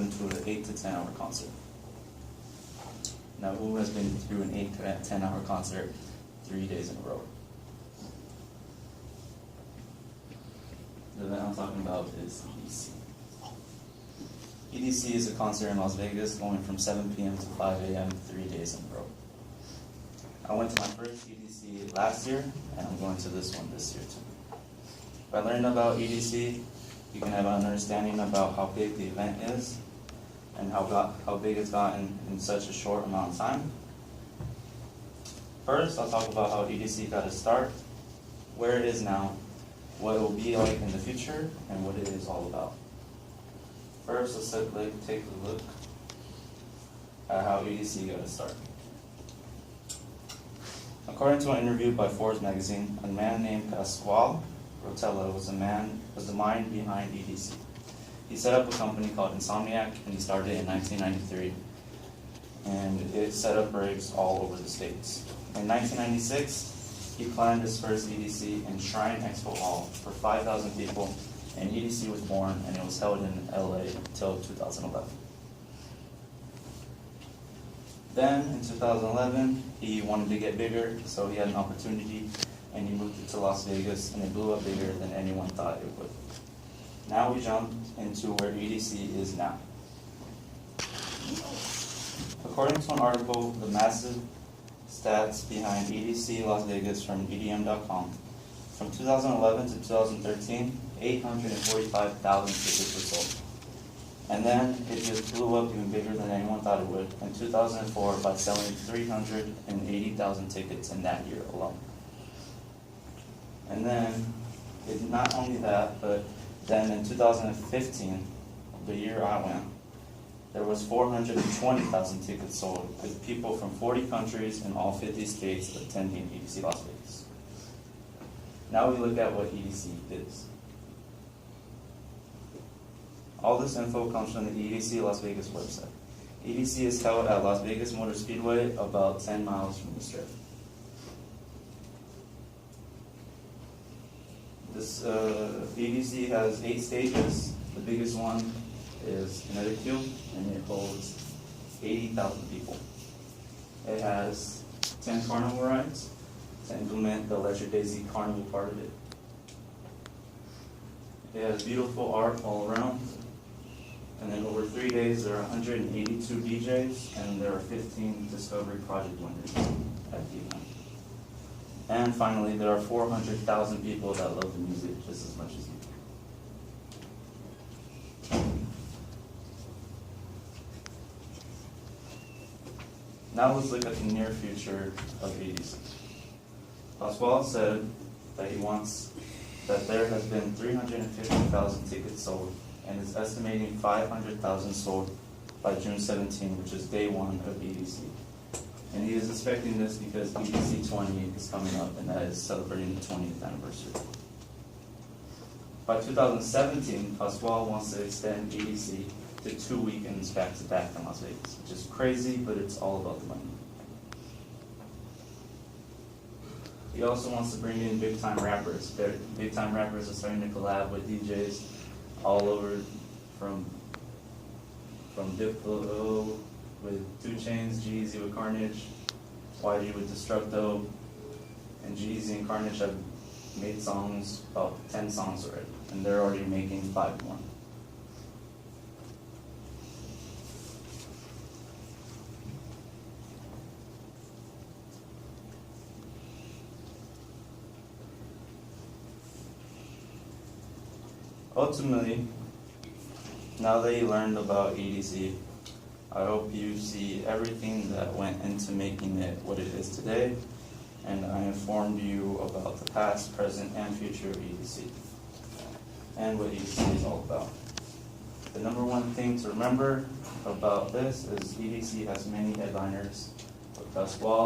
been to an 8 to 10 hour concert? Now, who has been through an 8 to 10 hour concert 3 days in a row? The event I'm talking about is EDC. EDC is a concert in Las Vegas going from 7 p.m. to 5 a.m. 3 days in a row. I went to my first EDC last year, and I'm going to this one this year too. By learning about EDC, you can have an understanding about how big the event is and how big it's gotten in such a short amount of time. First, I'll talk about how EDC got its start, where it is now, what it will be like in the future, and what it is all about. First, let's take a look at how EDC got its start. According to an interview by Forbes magazine, a man named Castillo-EDC was the mind behind EDC. He set up a company called Insomniac, and he started it in 1993. And it set up rigs all over the States. In 1996, he planned his first EDC in Shrine Expo Hall for 5,000 people, and EDC was born, and it was held in LA until 2011. Then, in 2011, he wanted to get bigger, so he had an opportunity, and he moved it to Las Vegas, and it blew up bigger than anyone thought it would. Now we jump into where EDC is now. According to an article, the massive stats behind EDC Las Vegas from EDM.com, from 2011 to 2013, 845,000 tickets were sold. And then it just blew up even bigger than anyone thought it would in 2004 by selling 380,000 tickets in that year alone. And then, not only that, but then in 2015, the year I went, there was 420,000 tickets sold, with people from 40 countries in all 50 states attending EDC Las Vegas. Now we look at what EDC is. All this info comes from the EDC Las Vegas website. EDC is held at Las Vegas Motor Speedway, about 10 miles from the Strip. This EDC has 8 stages. The biggest one is Kinetic Field, and it holds 80,000 people. It has 10 carnival rides to implement the Electric Daisy Carnival part of it. It has beautiful art all around. And then over 3 days, there are 182 DJs, and there are 15 Discovery Project winners at the event. And finally, there are 400,000 people that love the music just as much as you. Now let's look at the near future of EDC. Pasquale said that he wants that there has been 350,000 tickets sold, and is estimating 500,000 sold by June 17, which is day 1 of EDC. And he is expecting this because EDC 20 is coming up, and that is celebrating the 20th anniversary. By 2017, Pasquale wants to extend EDC to 2 weekends back-to-back in Las Vegas, which is crazy, but it's all about the money. He also wants to bring in big-time rappers. Big-time rappers are starting to collab with DJs all over, from Diplo with 2 Chainz, G-Eazy with Carnage, YG with Destructo, and G-Eazy and Carnage have made songs, about 10 songs already, and they're already making 5 more. Ultimately, now that you learned about EDC, I hope you see everything that went into making it what it is today, and I informed you about the past, present, and future of EDC, and what EDC is all about. The number one thing to remember about this is EDC has many headliners with Pasquale,